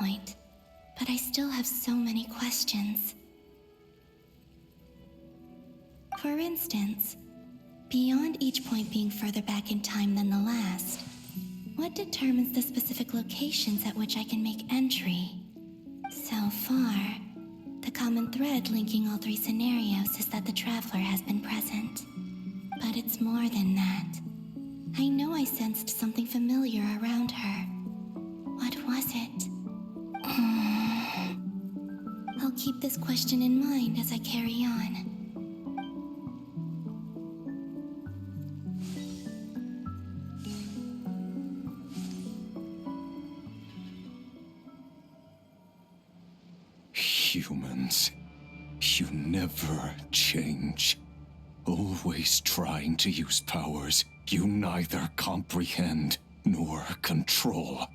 point, but I still have so many questions. For instance, beyond each point being further back in time than the last, what determines the specific locations at which I can make entry? So far, the common thread linking all three scenarios is that the Traveler has been present. But it's more than that. I know I sensed something familiar around her. What was it? I'll keep this question in mind as I carry on. Humans, you never change. Always trying to use powers you neither comprehend nor control.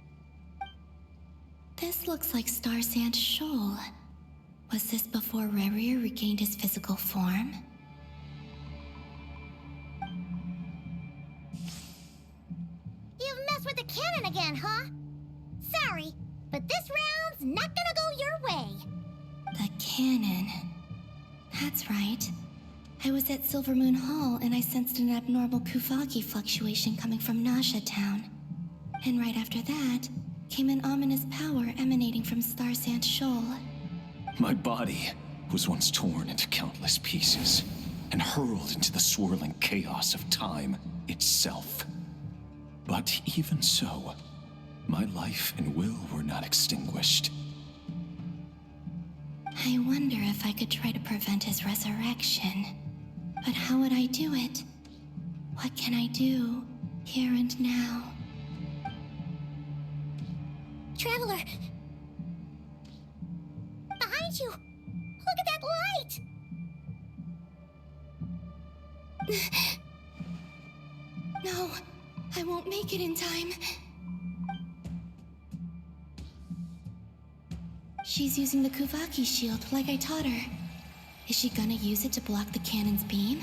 This looks like Star Sand Shoal. Was this before Rerir regained his physical form? You've messed with the cannon again, huh? Sorry, but this round's not gonna go your way. The cannon. That's right. I was at Silvermoon Hall and I sensed an abnormal Kuvagi fluctuation coming from Nasha Town. And right after that, came an ominous power emanating from Star Sand Shoal. My body was once torn into countless pieces and hurled into the swirling chaos of time itself. But even so, my life and will were not extinguished. I wonder if I could try to prevent his resurrection. But how would I do it? What can I do, here and now? Traveler! Behind you! Look at that light! No, I won't make it in time. She's using the Kuvaki shield like I taught her. Is she gonna use it to block the cannon's beam?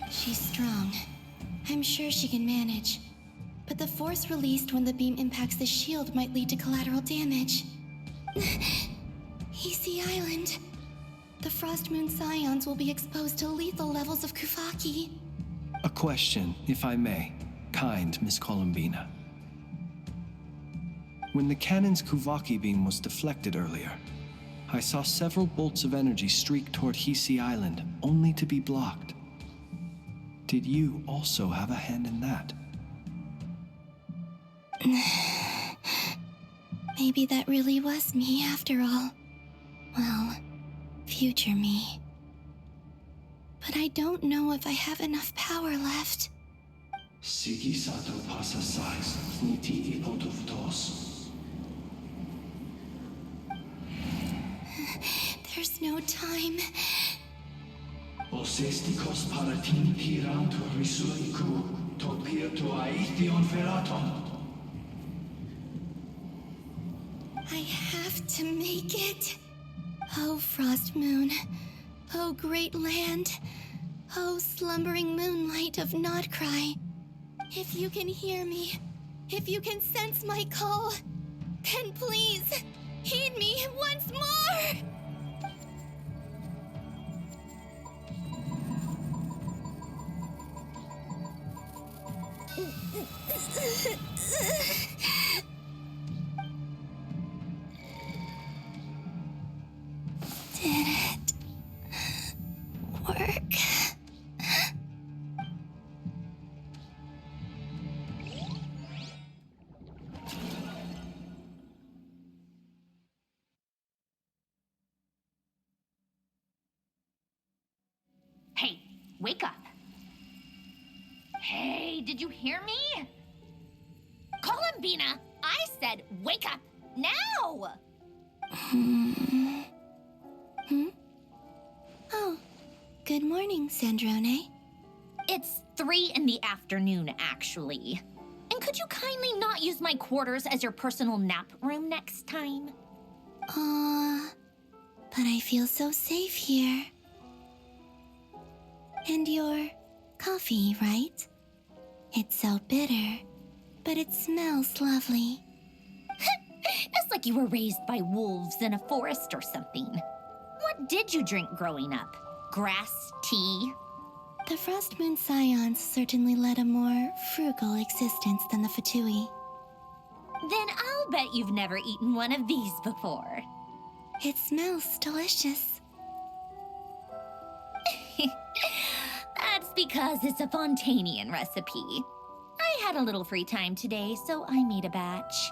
She's strong. I'm sure she can manage. But the force released when the beam impacts the shield might lead to collateral damage. Easy Island. The Frost Moon Scions will be exposed to lethal levels of Kuvaki. A question, if I may, kind Miss Columbina. When the cannon's Kuvaki beam was deflected earlier, I saw several bolts of energy streak toward Hisi Island, only to be blocked. Did you also have a hand in that? Maybe that really was me after all. Well, future me. But I don't know if I have enough power left. Siki sato pasa sais, niti ipotuftos. There's no time. Osestikos paratin tiranto risuiku, topirto aithion feraton. I have to make it. Oh, Frost Moon. Oh, great land. Oh, slumbering moonlight of Nod-Krai. If you can hear me, if you can sense my call, then please, heed me once more! Did it work? Hey, wake up. Hey, did you hear me? Columbina, I said wake up now! Oh, good morning, Sandrone. It's 3 in the afternoon, actually. And could you kindly not use my quarters as your personal nap room next time? But I feel so safe here. And your coffee, right? It's so bitter, but it smells lovely. It's like you were raised by wolves in a forest or something. What did you drink growing up? Grass tea? The Frost Moon Scions certainly led a more frugal existence than the Fatui. Then I'll bet you've never eaten one of these before. It smells delicious. That's because it's a Fontanian recipe. I had a little free time today, so I made a batch.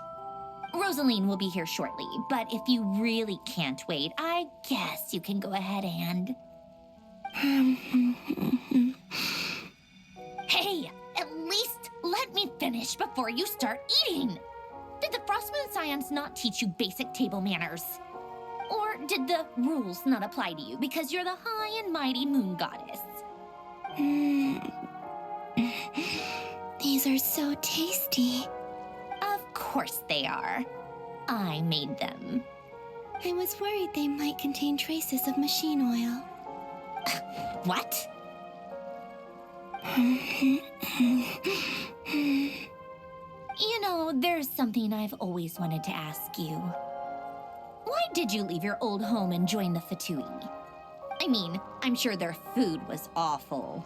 Rosaline will be here shortly, but if you really can't wait, I guess you can go ahead and... Hey, at least let me finish before you start eating. Did the Frost Moon Scions not teach you basic table manners? Or did the rules not apply to you because you're the high and mighty moon goddess? These are so tasty. Of course they are. I made them. I was worried they might contain traces of machine oil. What? You know, there's something I've always wanted to ask you. Why did you leave your old home and join the Fatui? I mean, I'm sure their food was awful.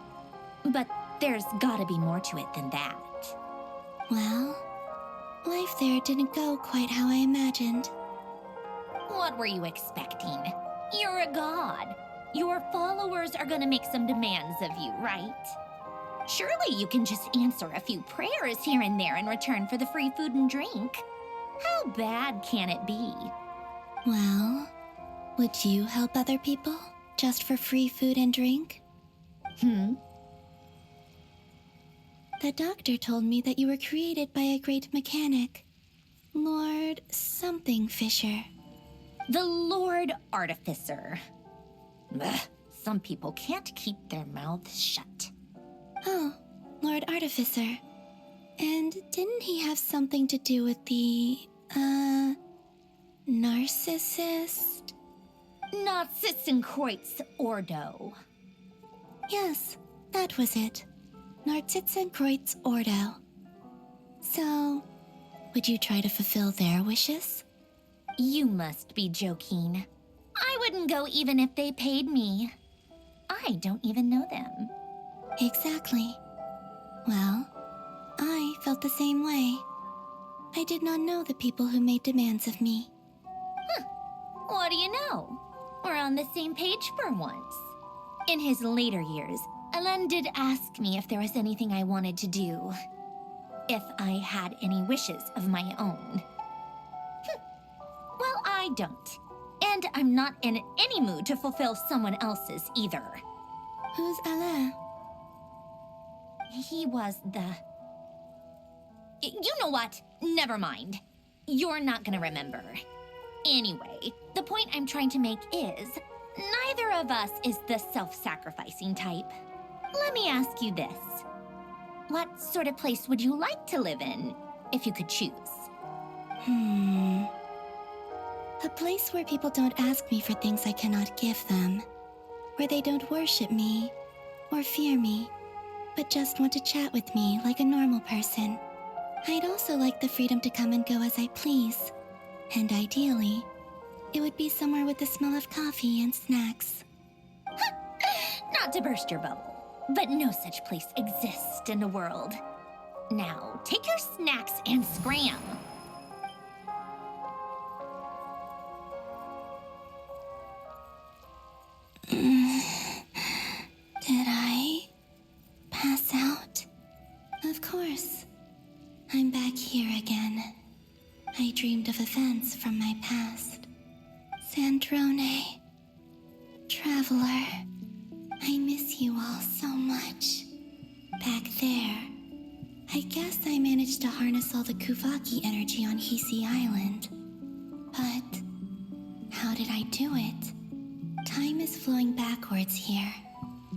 But there's gotta be more to it than that. Well, life there didn't go quite how I imagined. What were you expecting? You're a god. Your followers are gonna make some demands of you, right? Surely you can just answer a few prayers here and there in return for the free food and drink. How bad can it be? Well, would you help other people just for free food and drink? The doctor told me that you were created by a great mechanic, Lord something Fisher. The Lord Artificer. Ugh, some people can't keep their mouths shut. Oh, Lord Artificer. And didn't he have something to do with the, narcissist? Narcissenkreuz Ordo. Yes, that was it. Narcissenkreuz Ordo. So, would you try to fulfill their wishes? You must be joking. I wouldn't go even if they paid me. I don't even know them. Exactly. Well, I felt the same way. I did not know the people who made demands of me. What do you know? We're on the same page for once. In his later years, Elen did ask me if there was anything I wanted to do. If I had any wishes of my own. Well, I don't. And I'm not in any mood to fulfill someone else's either. Who's Alain? He was the... You know what? Never mind. You're not gonna remember. Anyway, the point I'm trying to make is, neither of us is the self-sacrificing type. Let me ask you this. What sort of place would you like to live in, if you could choose? A place where people don't ask me for things I cannot give them. Where they don't worship me, or fear me, but just want to chat with me like a normal person. I'd also like the freedom to come and go as I please. And ideally, it would be somewhere with the smell of coffee and snacks. Not to burst your bubble, but no such place exists in the world. Now, take your snacks and scram. Did I pass out? Of course. I'm back here again. I dreamed of events from my past. Sandrone. Traveler. I miss you all so much. Back there. I guess I managed to harness all the Kuvaki energy on Hisi Island. But how did I do it? Time is flowing backwards here,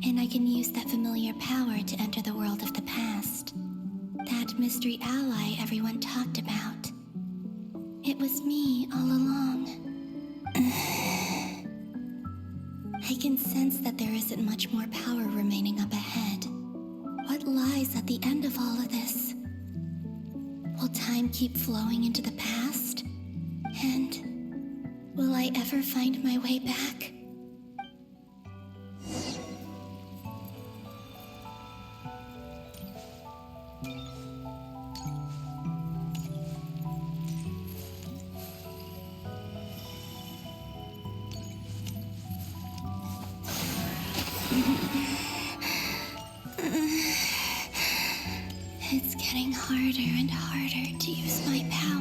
and I can use that familiar power to enter the world of the past. That mystery ally everyone talked about. It was me all along. I can sense that there isn't much more power remaining up ahead. What lies at the end of all of this? Will time keep flowing into the past? Will I ever find my way back? It's getting harder and harder to use my power.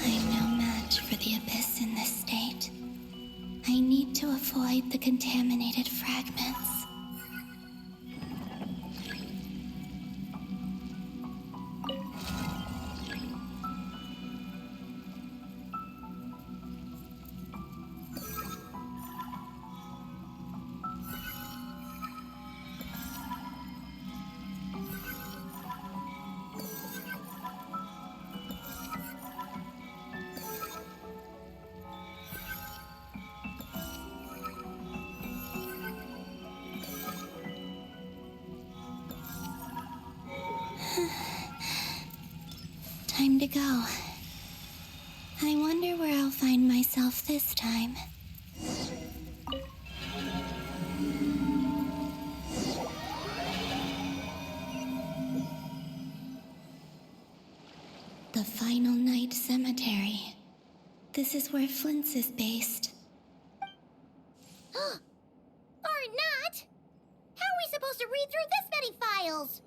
I'm no match for the Abyss in this state. I need to avoid the contaminated fragments. Time to go. I wonder where I'll find myself this time. The Final Night Cemetery. This is where Flint's is based. Or not! How are we supposed to read through this many files?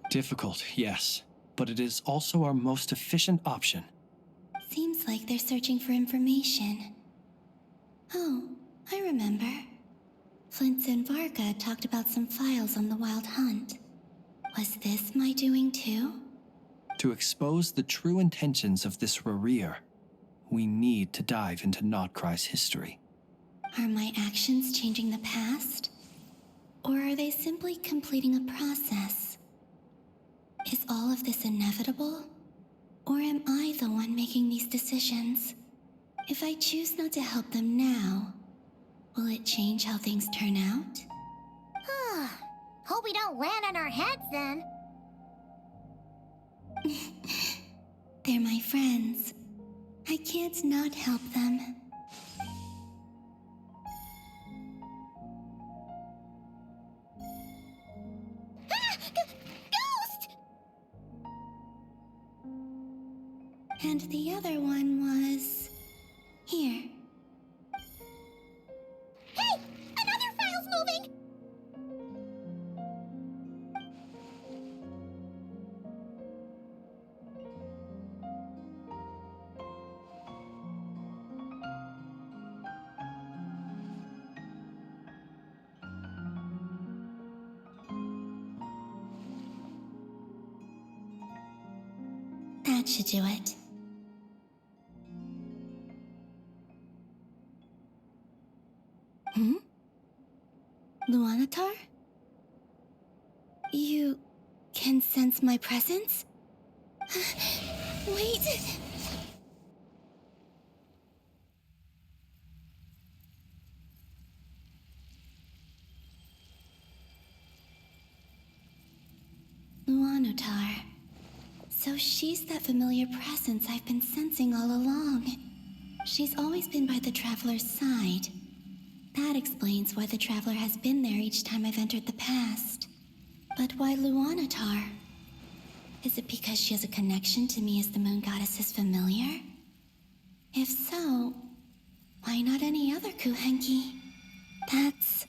Difficult, yes, but it is also our most efficient option. Seems like they're searching for information. Oh, I remember. Flint's and Varga talked about some files on the Wild Hunt. Was this my doing too? To expose the true intentions of this Rereer, we need to dive into Nod-Krai's history. Are my actions changing the past? Or are they simply completing a process? Is all of this inevitable? Or am I the one making these decisions? If I choose not to help them now, will it change how things turn out? Hope we don't land on our heads then. They're my friends. I can't not help them. Ghost! And the other one was... here. Hey! Another file's moving! That should do it. Luanatar? You can sense my presence? Wait! Luanatar. So she's that familiar presence I've been sensing all along. She's always been by the Traveler's side. That explains why the Traveler has been there each time I've entered the past. But why Luanatar? Is it because she has a connection to me as the Moon Goddess's familiar? If so, why not any other Kuhenki? That's...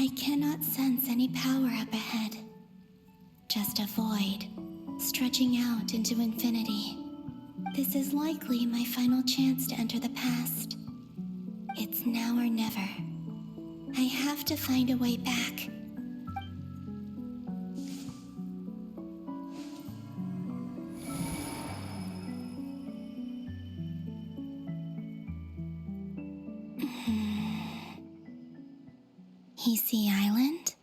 I cannot sense any power up ahead. Just a void, stretching out into infinity. This is likely my final chance to enter the past. It's now or never. I have to find a way back. Hisi Island?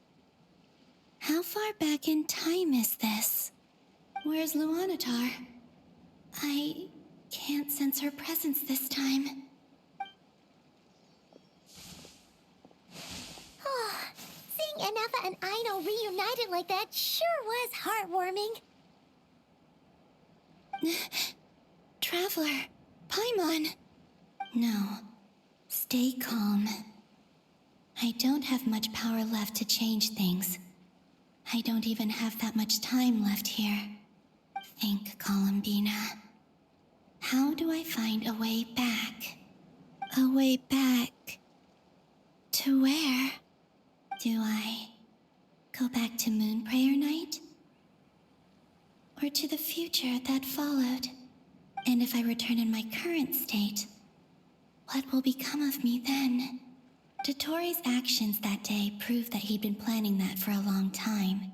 How far back in time is this? Where's Luanatar? I can't sense her presence this time. Seeing Anafa and Aino reunited like that sure was heartwarming. Traveler, Paimon. No, stay calm. I don't have much power left to change things. I don't even have that much time left here. Think, Columbina. How do I find a way back? A way back? To where? Do I go back to Moon Prayer Night? Or to the future that followed? And if I return in my current state, what will become of me then? Dottore's actions that day proved that he'd been planning that for a long time.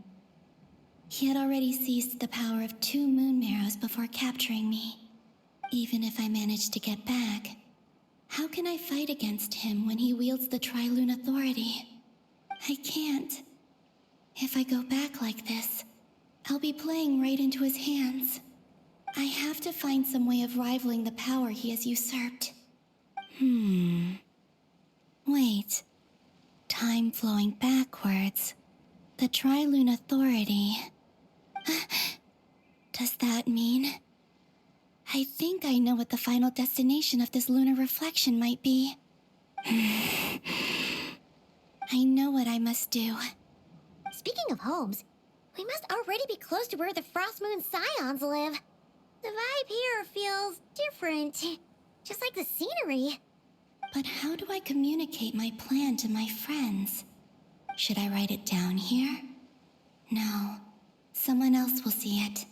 He had already seized the power of 2 moon marrows before capturing me. Even if I managed to get back, how can I fight against him when he wields the Tri-Lune authority? I can't. If I go back like this, I'll be playing right into his hands. I have to find some way of rivaling the power he has usurped. Wait. Time flowing backwards. The Tri-Lune authority. Does that mean? I think I know what the final destination of this lunar reflection might be. I know what I must do. Speaking of homes, we must already be close to where the Frost Moon Scions live. The vibe here feels different, just like the scenery. But how do I communicate my plan to my friends? Should I write it down here? No. Someone else will see it.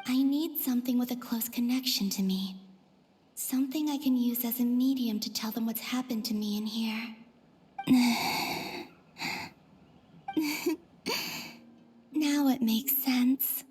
I need something with a close connection to me. Something I can use as a medium to tell them what's happened to me in here. Now it makes sense.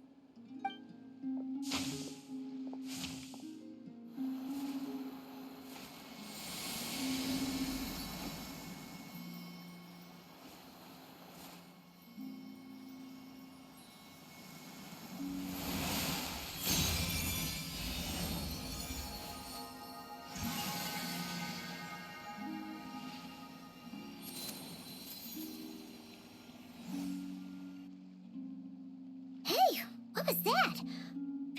What was that?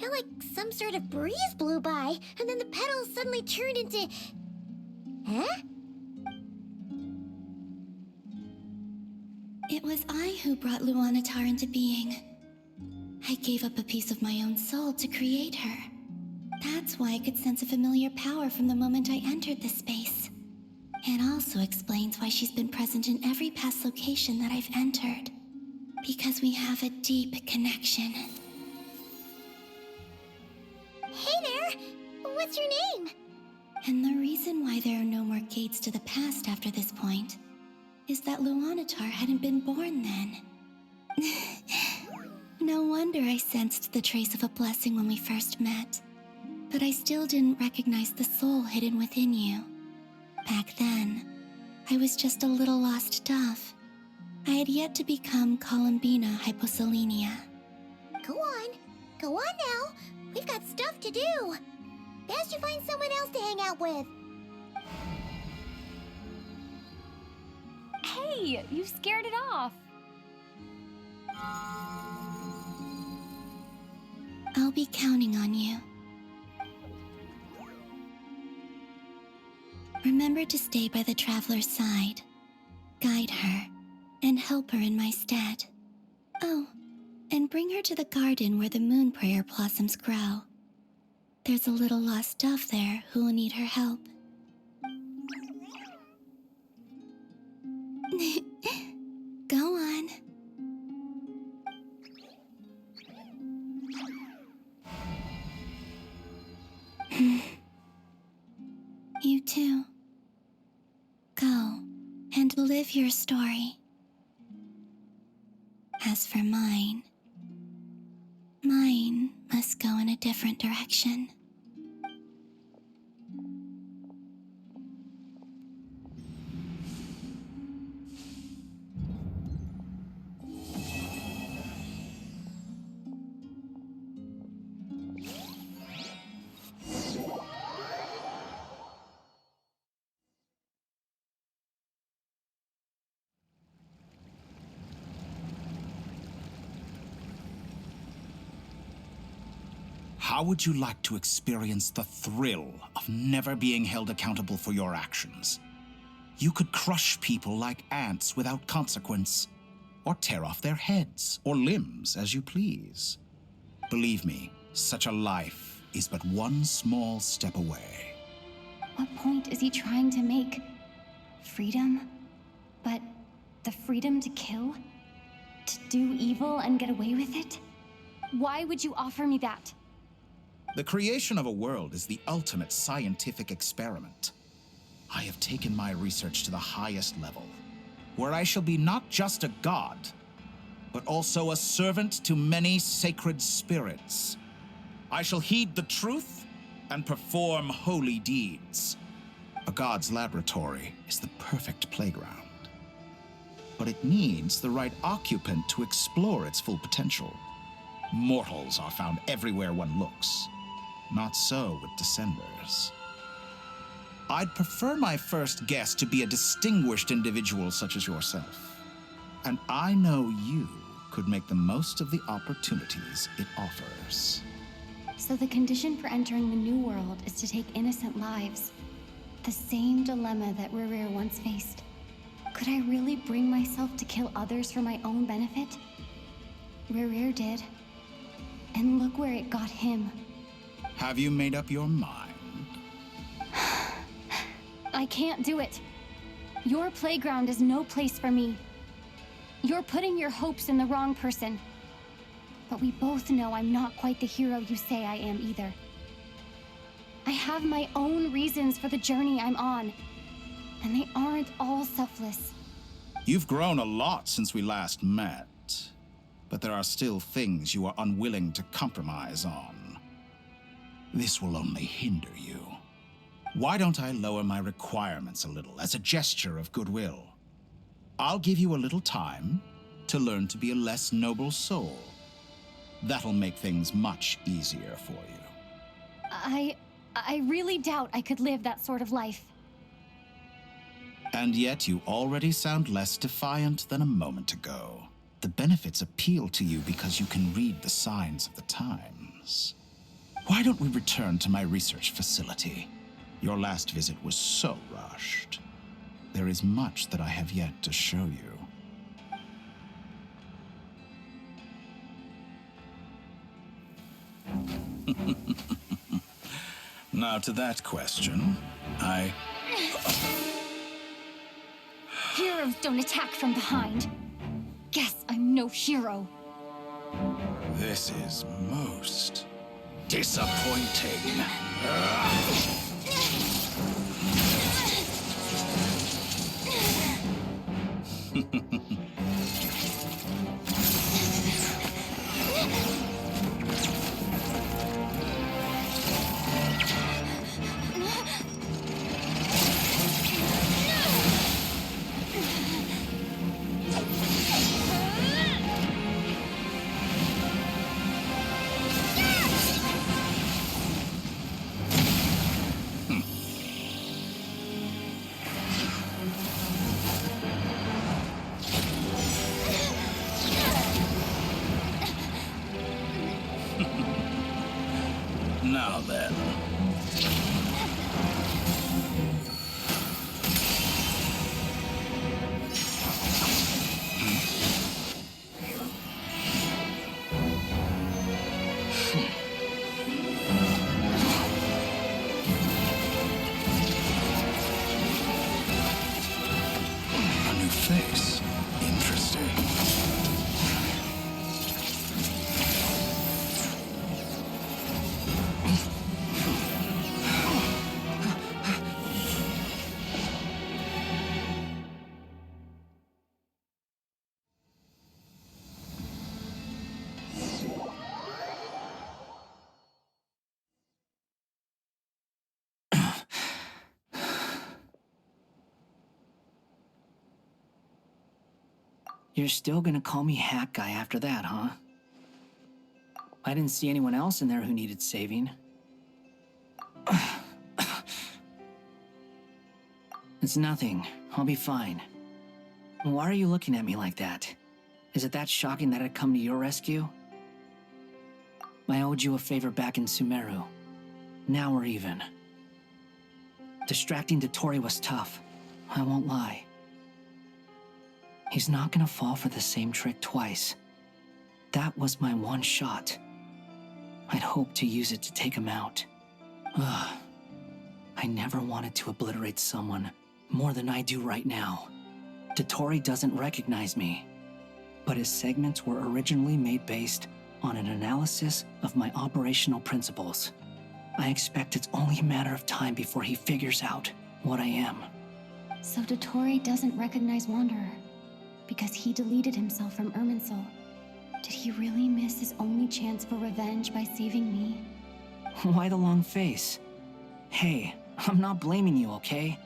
Felt like some sort of breeze blew by, and then the petals suddenly turned into... Huh? It was I who brought Luanatar into being. I gave up a piece of my own soul to create her. That's why I could sense a familiar power from the moment I entered this space. It also explains why she's been present in every past location that I've entered. Because we have a deep connection. Hey there! What's your name? And the reason why there are no more gates to the past after this point is that Luanatar hadn't been born then. No wonder I sensed the trace of a blessing when we first met. But I still didn't recognize the soul hidden within you. Back then, I was just a little lost dove. I had yet to become Columbina Hyposelenia. Go on now. We've got stuff to do. Best you find someone else to hang out with. Hey, you scared it off. I'll be counting on you. Remember to stay by the traveler's side, guide her, and help her in my stead. Oh, and bring her to the garden where the moon prayer blossoms grow. There's a little lost dove there who will need her help. Go on. You too. Go and live your story. As for mine must go in a different direction. How would you like to experience the thrill of never being held accountable for your actions? You could crush people like ants without consequence, or tear off their heads or limbs as you please. Believe me, such a life is but one small step away. What point is he trying to make? Freedom? But the freedom to kill? To do evil and get away with it? Why would you offer me that? The creation of a world is the ultimate scientific experiment. I have taken my research to the highest level, where I shall be not just a god, but also a servant to many sacred spirits. I shall heed the truth and perform holy deeds. A god's laboratory is the perfect playground, but it needs the right occupant to explore its full potential. Mortals are found everywhere one looks. Not so with Descenders. I'd prefer my first guest to be a distinguished individual such as yourself. And I know you could make the most of the opportunities it offers. So the condition for entering the new world is to take innocent lives. The same dilemma that Rerir once faced. Could I really bring myself to kill others for my own benefit? Rerir did. And look where it got him. Have you made up your mind? I can't do it. Your playground is no place for me. You're putting your hopes in the wrong person. But we both know I'm not quite the hero you say I am either. I have my own reasons for the journey I'm on, and they aren't all selfless. You've grown a lot since we last met, but there are still things you are unwilling to compromise on. This will only hinder you. Why don't I lower my requirements a little as a gesture of goodwill? I'll give you a little time to learn to be a less noble soul. That'll make things much easier for you. I really doubt I could live that sort of life. And yet you already sound less defiant than a moment ago. The benefits appeal to you because you can read the signs of the times. Why don't we return to my research facility? Your last visit was so rushed. There is much that I have yet to show you. Now to that question, Heroes don't attack from behind. Guess I'm no hero. This is most disappointing. Now then. A new face. Interesting. You're still gonna call me Hack Guy after that, huh? I didn't see anyone else in there who needed saving. It's nothing. I'll be fine. Why are you looking at me like that? Is it that shocking that I'd come to your rescue? I owed you a favor back in Sumeru. Now we're even. Distracting Dottore was tough, I won't lie. He's not gonna fall for the same trick twice. That was my one shot. I'd hoped to use it to take him out. Ugh. I never wanted to obliterate someone more than I do right now. Dottore doesn't recognize me, but his segments were originally made based on an analysis of my operational principles. I expect it's only a matter of time before he figures out what I am. So Dottore doesn't recognize Wanderer because he deleted himself from Irminsul. Did he really miss his only chance for revenge by saving me? Why the long face? Hey, I'm not blaming you, okay?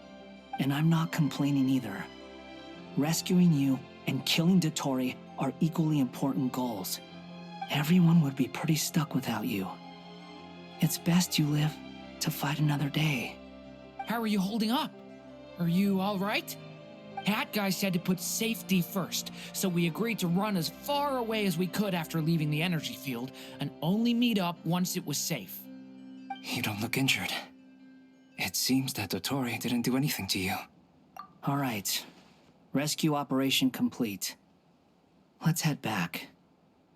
And I'm not complaining either. Rescuing you and killing Dottore are equally important goals. Everyone would be pretty stuck without you. It's best you live to fight another day. How are you holding up? Are you all right? Hat Guy said to put safety first, so we agreed to run as far away as we could after leaving the energy field and only meet up once it was safe. You don't look injured. It seems that Dottore didn't do anything to you. All right. Rescue operation complete. Let's head back.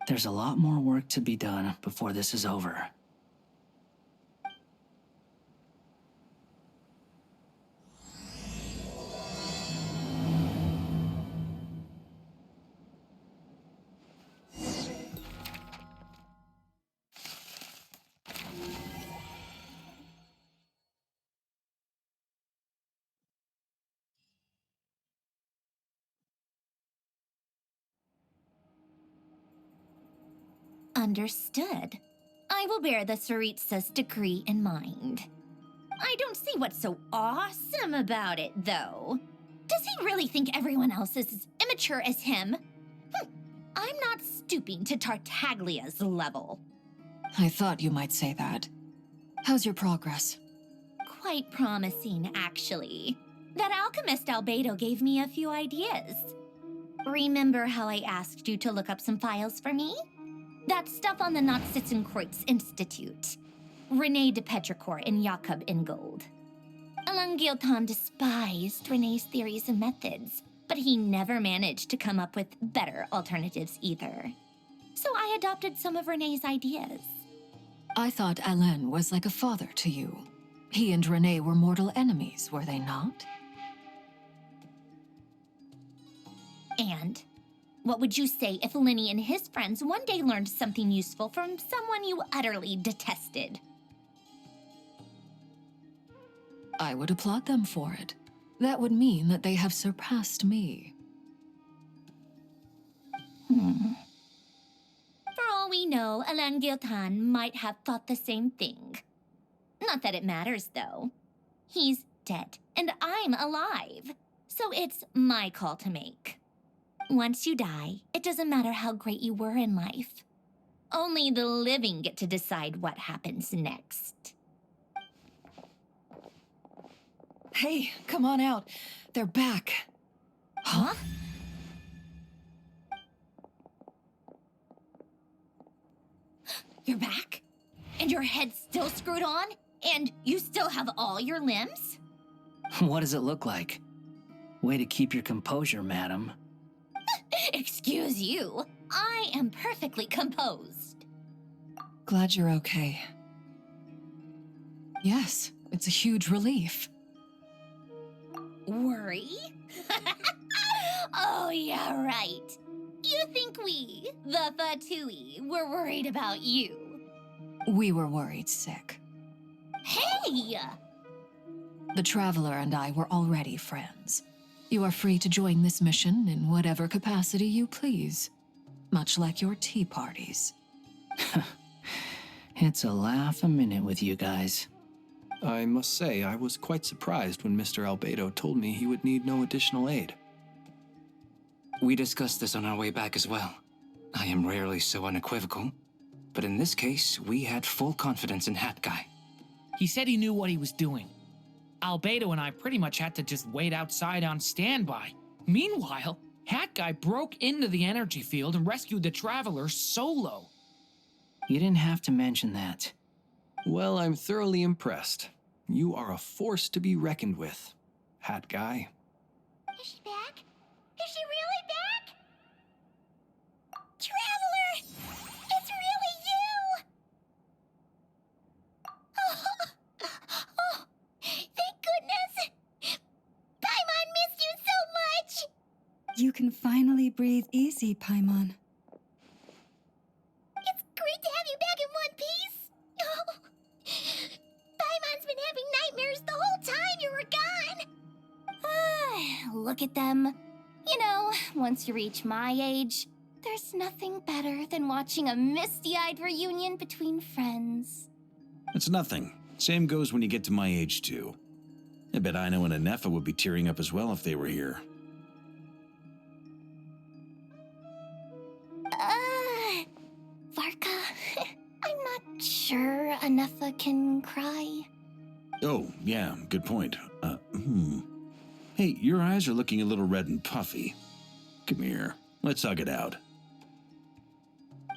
There's a lot more work to be done before this is over. Understood. I will bear the Tsaritsa's decree in mind. I don't see what's so awesome about it, though. Does he really think everyone else is as immature as him? I'm not stooping to Tartaglia's level. I thought you might say that. How's your progress? Quite promising, actually. That alchemist Albedo gave me a few ideas. Remember how I asked you to look up some files for me? That stuff on the Nazi-Kreuz Institute. René de Petrichor and Jakob Ingold. Alain Guillotin despised René's theories and methods, but he never managed to come up with better alternatives either. So I adopted some of René's ideas. I thought Alain was like a father to you. He and René were mortal enemies, were they not? And what would you say if Lenny and his friends one day learned something useful from someone you utterly detested? I would applaud them for it. That would mean that they have surpassed me. For all we know, Alain Guillotin might have thought the same thing. Not that it matters, though. He's dead, and I'm alive. So it's my call to make. Once you die, it doesn't matter how great you were in life. Only the living get to decide what happens next. Hey, come on out. They're back. Huh? You're back? And your head's still screwed on? And you still have all your limbs? What does it look like? Way to keep your composure, madam. Excuse you. I am perfectly composed. Glad you're okay. Yes, it's a huge relief. Worry? Oh, yeah, right. You think we, the Fatui, were worried about you? We were worried sick. Hey! The Traveler and I were already friends. You are free to join this mission in whatever capacity you please. Much like your tea parties. It's a laugh a minute with you guys. I must say, I was quite surprised when Mr. Albedo told me he would need no additional aid. We discussed this on our way back as well. I am rarely so unequivocal, but in this case, we had full confidence in Hat Guy. He said he knew what he was doing. Albedo and I pretty much had to just wait outside on standby. Meanwhile, Hat Guy broke into the energy field and rescued the Traveler solo. You didn't have to mention that. Well, I'm thoroughly impressed. You are a force to be reckoned with, Hat Guy. Is she back? Is she really back? Traveler! It's really you! Oh, thank goodness! Paimon missed you so much! You can finally breathe easy, Paimon. It's great to have you back in one piece! Oh, Paimon's been having nightmares the whole time you were gone! Look at them. You know, once you reach my age, there's nothing better than watching a misty-eyed reunion between friends. It's nothing. Same goes when you get to my age, too. I bet Ino and Anefa would be tearing up as well if they were here. Varka, I'm not sure Anefa can cry. Oh, yeah, good point. Hey, your eyes are looking a little red and puffy. Come here, let's hug it out.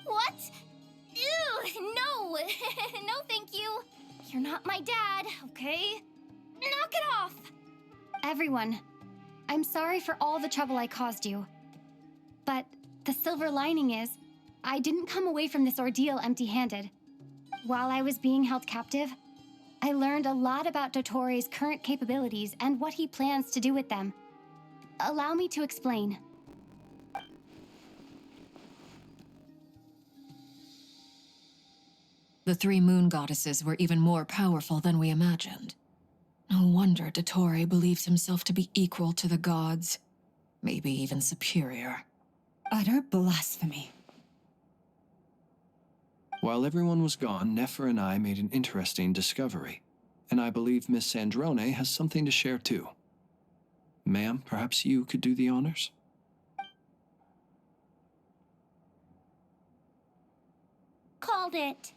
What? Ew, no. No, thank you. You're not my dad, okay? Knock it off. Everyone, I'm sorry for all the trouble I caused you. But the silver lining is, I didn't come away from this ordeal empty-handed. While I was being held captive, I learned a lot about Dottore's current capabilities and what he plans to do with them. Allow me to explain. The three moon goddesses were even more powerful than we imagined. No wonder Dottore believes himself to be equal to the gods, maybe even superior. Utter blasphemy. While everyone was gone, Nefer and I made an interesting discovery, and I believe Miss Sandrone has something to share too. Ma'am, perhaps you could do the honors? Called it.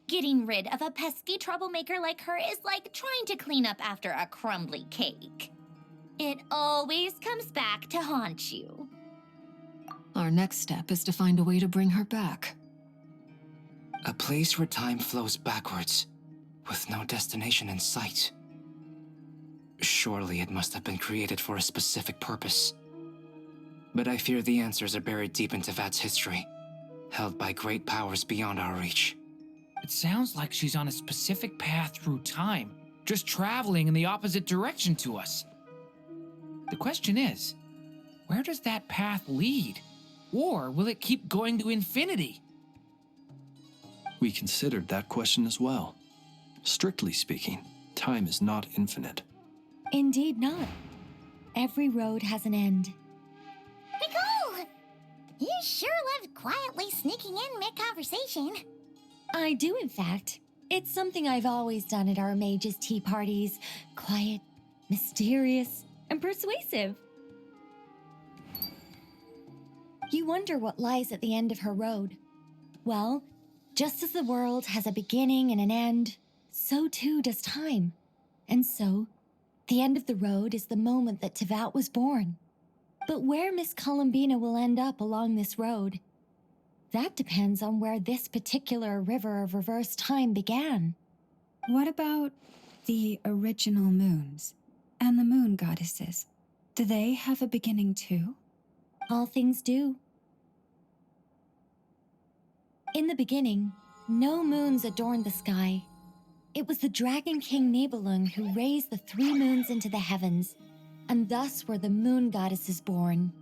Getting rid of a pesky troublemaker like her is like trying to clean up after a crumbly cake. It always comes back to haunt you. Our next step is to find a way to bring her back. A place where time flows backwards, with no destination in sight. Surely it must have been created for a specific purpose. But I fear the answers are buried deep in Teyvat's history, held by great powers beyond our reach. It sounds like she's on a specific path through time, just traveling in the opposite direction to us. The question is, where does that path lead? Or will it keep going to infinity? We considered that question as well. Strictly speaking, time is not infinite. Indeed not. Every road has an end. Nicole! You sure loved quietly sneaking in mid-conversation. I do, in fact. It's something I've always done at our mages' tea parties. Quiet, mysterious, and persuasive. You wonder what lies at the end of her road. Well, just as the world has a beginning and an end, so too does time. And so, the end of the road is the moment that Teyvat was born. But where Miss Columbina will end up along this road, that depends on where this particular river of reverse time began. What about the original moons and the moon goddesses? Do they have a beginning too? All things do. In the beginning, no moons adorned the sky. It was the Dragon King Nibelung who raised the three moons into the heavens, and thus were the moon goddesses born.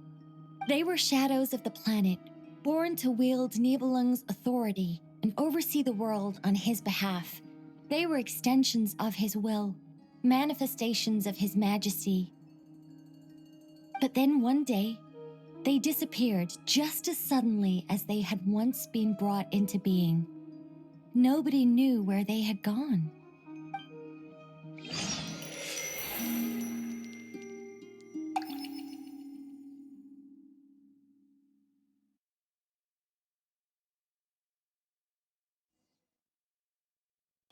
They were shadows of the planet, born to wield Nibelung's authority and oversee the world on his behalf. They were extensions of his will, manifestations of his majesty. But then one day, they disappeared just as suddenly as they had once been brought into being. Nobody knew where they had gone.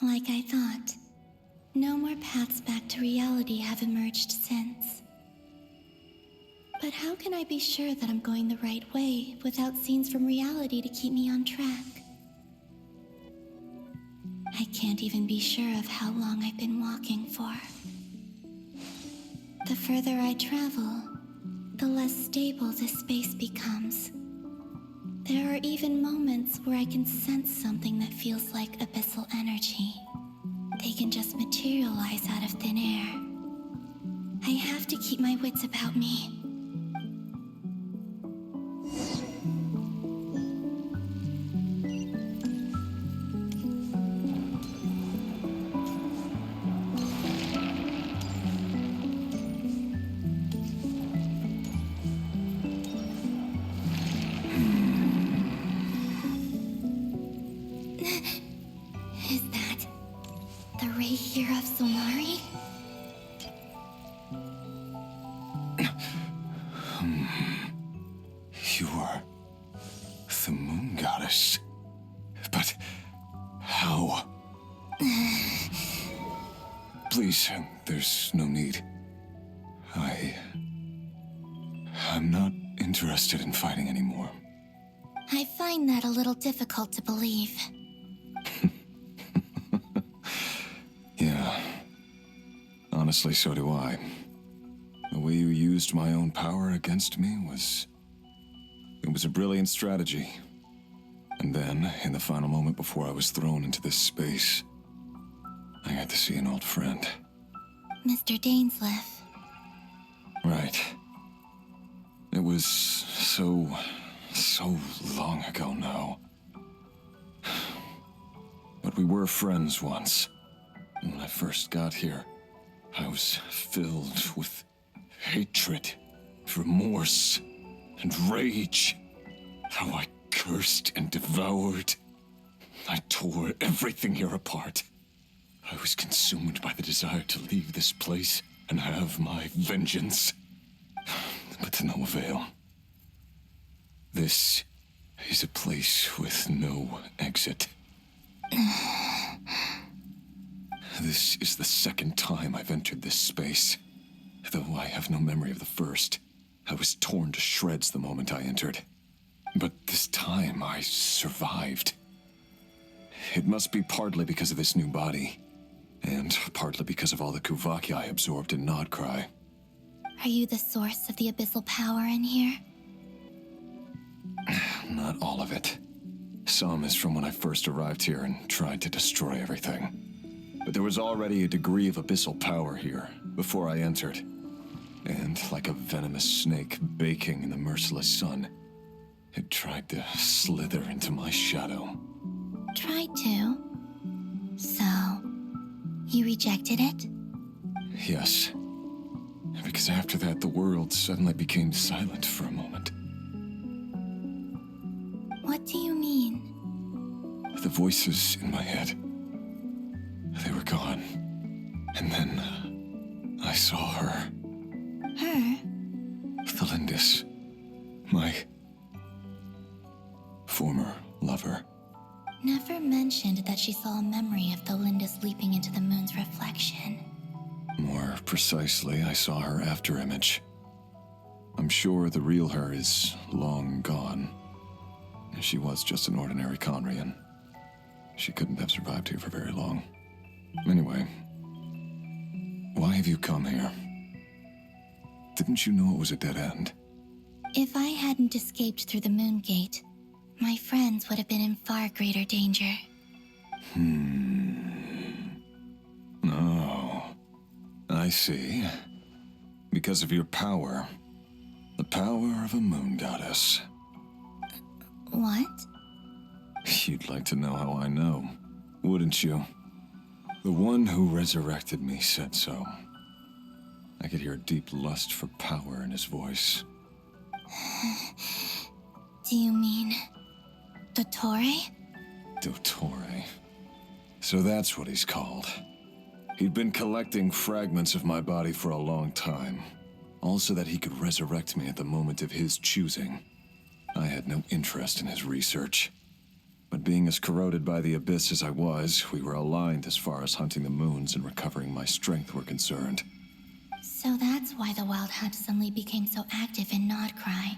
Like I thought, no more paths back to reality have emerged since. But how can I be sure that I'm going the right way without scenes from reality to keep me on track? can't even be sure of how long I've been walking for. The further I travel, the less stable this space becomes. There are even moments where I can sense something that feels like abyssal energy. They can just materialize out of thin air. I have to keep my wits about me. Is that the ray here of Solari? You are the moon goddess. But how? Please, there's no need. I'm not interested in fighting anymore. I find that a little difficult to believe. Yeah. Honestly, so do I. The way you used my own power against me was... It was a brilliant strategy. And then, in the final moment before I was thrown into this space, I got to see an old friend. Mr. Dainsleif. Right. It was so long ago now. But we were friends once. And when I first got here, I was filled with hatred, remorse, and rage. How I cursed and devoured. I tore everything here apart. I was consumed by the desire to leave this place and have my vengeance. But to no avail. This is a place with no exit. This is the second time I've entered this space. Though I have no memory of the first. I was torn to shreds the moment I entered. But this time I survived. It must be partly because of this new body. And partly because of all the Kuvaki I absorbed in Nod-Krai. Are you the source of the abyssal power in here? Not all of it. Some is from when I first arrived here and tried to destroy everything. But there was already a degree of abyssal power here before I entered. And like a venomous snake baking in the merciless sun, it tried to slither into my shadow. Tried to? So, you rejected it? Yes. Because after that, the world suddenly became silent for a moment. What do you mean? The voices in my head, they were gone. And then I saw her. Her? Thelindis. My former lover. Never mentioned that she saw a memory of Thelindis leaping into the moon's reflection. More precisely, I saw her afterimage. I'm sure the real her is long gone. She was just an ordinary Conrian. She couldn't have survived here for very long. Anyway, why have you come here? Didn't you know it was a dead end? If I hadn't escaped through the moon gate, my friends would have been in far greater danger. Oh, I see. Because of your power. The power of a moon goddess. What? You'd like to know how I know, wouldn't you? The one who resurrected me said so. I could hear a deep lust for power in his voice. Do you mean... Dottore? Dottore. So that's what he's called. He'd been collecting fragments of my body for a long time. Also that he could resurrect me at the moment of his choosing. I had no interest in his research. But being as corroded by the abyss as I was, we were aligned as far as hunting the moons and recovering my strength were concerned. So that's why the Wild Hunt suddenly became so active in Nod-Krai.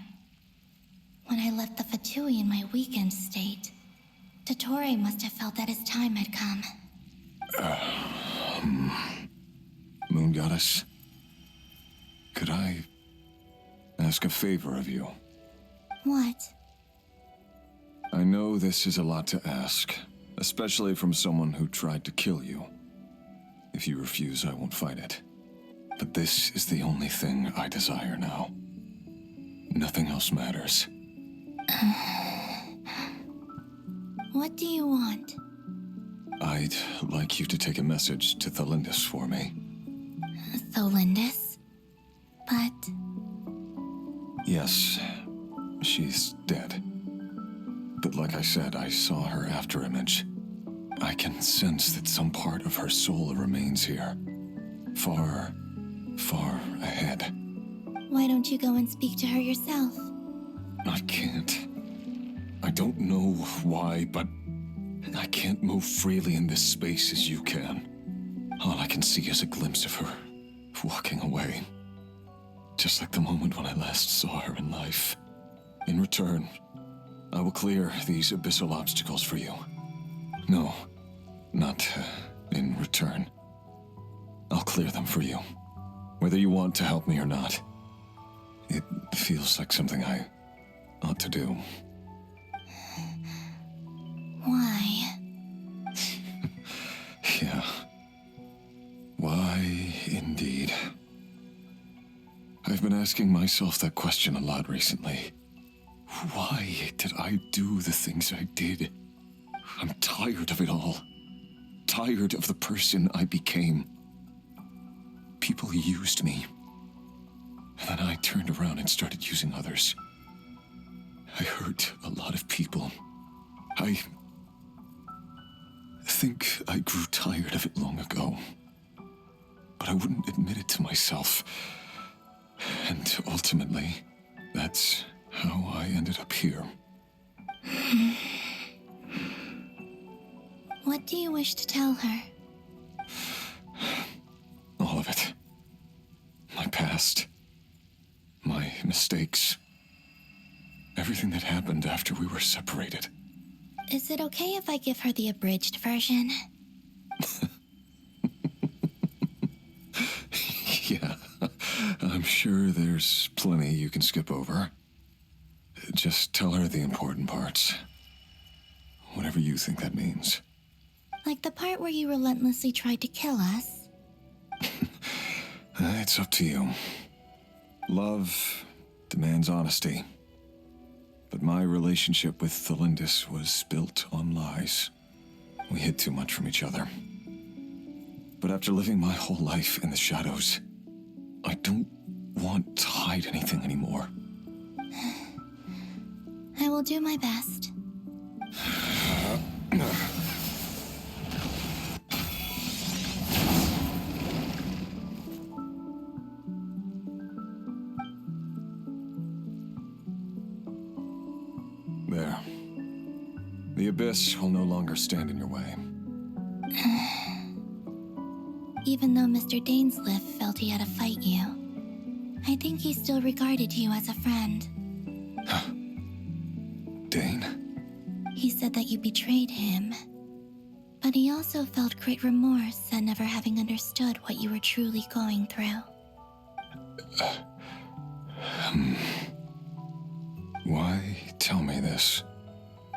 When I left the Fatui in my weakened state, Dottore must have felt that his time had come. Moon Goddess, could I ask a favor of you? What? I know this is a lot to ask, especially from someone who tried to kill you. If you refuse, I won't fight it. But this is the only thing I desire now. Nothing else matters. What do you want? I'd like you to take a message to Thelindis for me. Thelindis? But... Yes, she's dead. But like I said, I saw her afterimage. I can sense that some part of her soul remains here. Far, far ahead. why don't you go and speak to her yourself? I can't. I don't know why, but I can't move freely in this space as you can. All I can see is a glimpse of her, walking away. Just like the moment when I last saw her in life. In return, I will clear these abyssal obstacles for you. No, not in return. I'll clear them for you, whether you want to help me or not. It feels like something I ought to do. Why? Yeah. Why, indeed. I've been asking myself that question a lot recently. Why did I do the things I did? I'm tired of it all. Tired of the person I became. People used me. And then I turned around and started using others. I hurt a lot of people. I think I grew tired of it long ago. But I wouldn't admit it to myself. And ultimately, that's how I ended up here. What do you wish to tell her? All of it. My past. My mistakes. Everything that happened after we were separated. Is it okay if I give her the abridged version? Yeah, I'm sure there's plenty you can skip over. Just tell her the important parts. Whatever you think that means. Like the part where you relentlessly tried to kill us? It's up to you. Love demands honesty. But my relationship with Thelindis was built on lies. We hid too much from each other. But after living my whole life in the shadows, I don't want to hide anything anymore. I will do my best. There. The abyss will no longer stand in your way. Even though Mr. Dainsleif felt he had to fight you, I think he still regarded you as a friend. Dane? He said that you betrayed him, but he also felt great remorse at never having understood what you were truly going through. Why tell me this?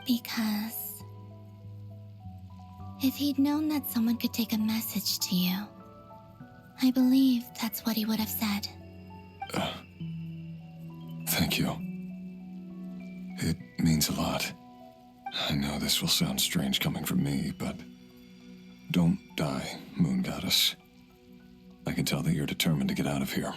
Because if he'd known that someone could take a message to you, I believe that's what he would have said. Thank you. It means a lot. I know this will sound strange coming from me, but don't die, Moon Goddess. I can tell that you're determined to get out of here.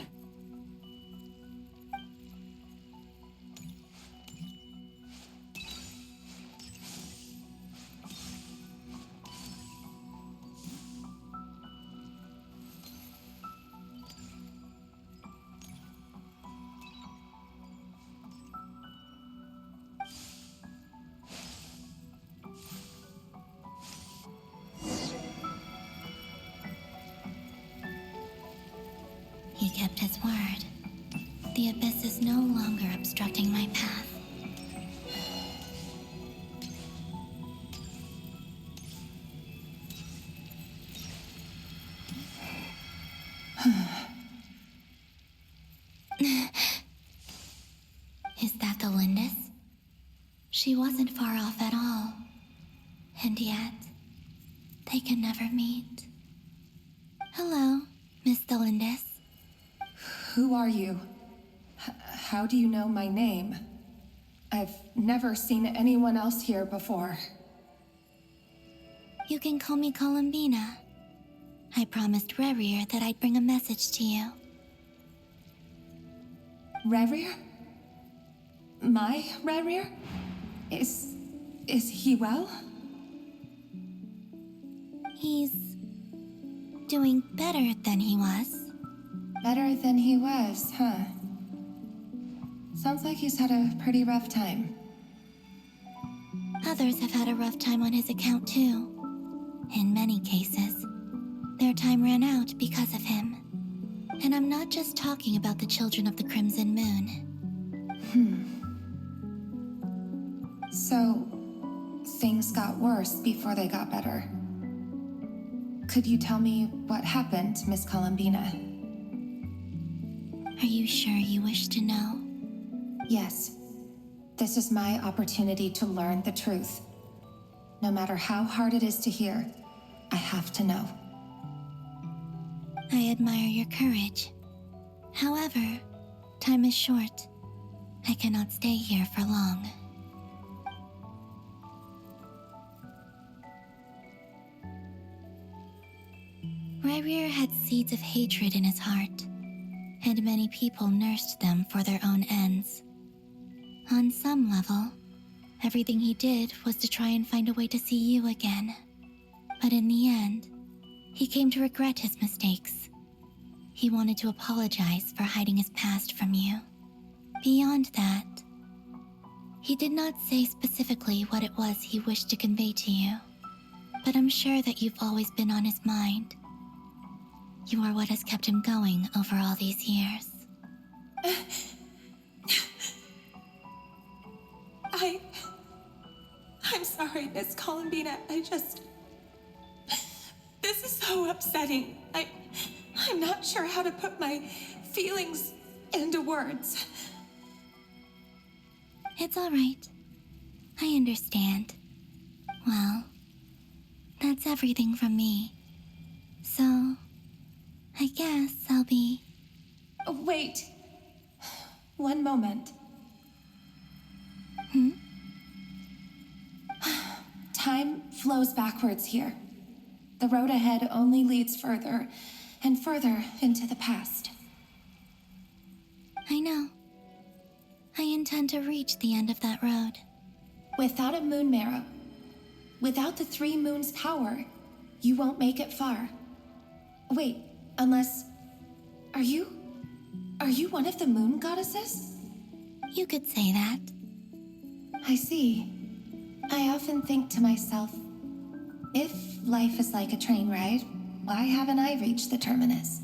He kept his She wasn't far off at all. And yet, they can never meet. Hello, Miss Delindis. Who are you? How do you know my name? I've never seen anyone else here before. You can call me Columbina. I promised Rerir that I'd bring a message to you. Rerir? My Rerir? Is he well? He's doing better than he was. Better than he was, huh? Sounds like he's had a pretty rough time. Others have had a rough time on his account too. In many cases, their time ran out because of him. And I'm not just talking about the children of the Crimson Moon. So, things got worse before they got better. Could you tell me what happened, Miss Columbina? Are you sure you wish to know? Yes. This is my opportunity to learn the truth. No matter how hard it is to hear, I have to know. I admire your courage. However, time is short. I cannot stay here for long. Rerir had seeds of hatred in his heart, and many people nursed them for their own ends. On some level, everything he did was to try and find a way to see you again. But in the end, he came to regret his mistakes. He wanted to apologize for hiding his past from you. Beyond that, he did not say specifically what it was he wished to convey to you, but I'm sure that you've always been on his mind. You are what has kept him going over all these years. I'm sorry, Miss Columbina. This is so upsetting. I'm not sure how to put my feelings into words. It's all right. I understand. Well, that's everything from me. So, I guess I'll be... Wait. One moment. Time flows backwards here. The road ahead only leads further and further into the past. I know. I intend to reach the end of that road. Without a moon marrow, without the 3 moons' power, you won't make it far. Wait, unless... Are you one of the moon goddesses? You could say that. I see. I often think to myself, if life is like a train ride, why haven't I reached the terminus?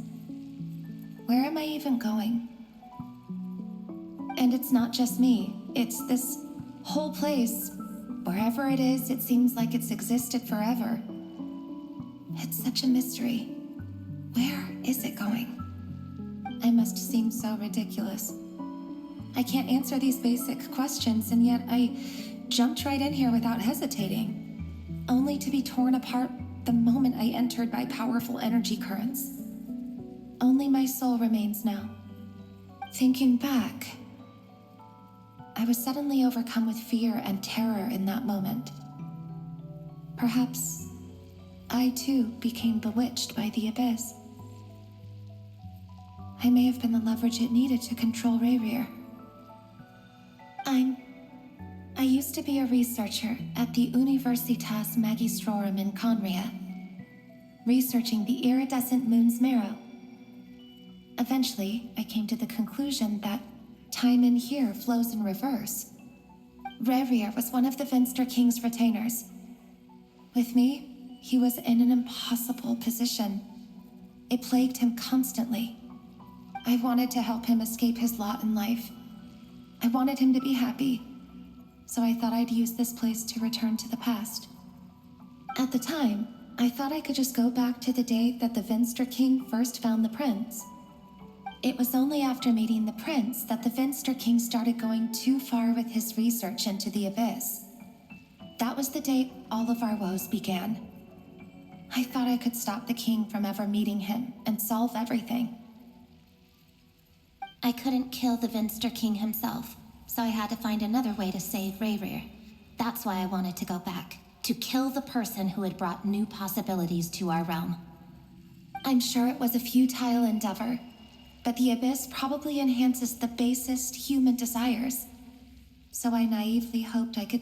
Where am I even going? And it's not just me. It's this whole place. Wherever it is, it seems like it's existed forever. It's such a mystery. Where is it going? I must seem so ridiculous. I can't answer these basic questions, and yet I jumped right in here without hesitating, only to be torn apart the moment I entered by powerful energy currents. Only my soul remains now. Thinking back, I was suddenly overcome with fear and terror in that moment. Perhaps I too became bewitched by the abyss. I may have been the leverage it needed to control Rerir. I used to be a researcher at the Universitas Magistrorum in Conria, researching the iridescent moon's marrow. Eventually, I came to the conclusion that time in here flows in reverse. Rerir was one of the Finster King's retainers. With me, he was in an impossible position. It plagued him constantly. I wanted to help him escape his lot in life. I wanted him to be happy, so I thought I'd use this place to return to the past. At the time, I thought I could just go back to the day that the Finster King first found the prince. It was only after meeting the prince that the Finster King started going too far with his research into the Abyss. That was the day all of our woes began. I thought I could stop the king from ever meeting him and solve everything. I couldn't kill the Finster King himself, so I had to find another way to save Rayrir. That's why I wanted to go back, to kill the person who had brought new possibilities to our realm. I'm sure it was a futile endeavor, but the Abyss probably enhances the basest human desires. So I naively hoped I could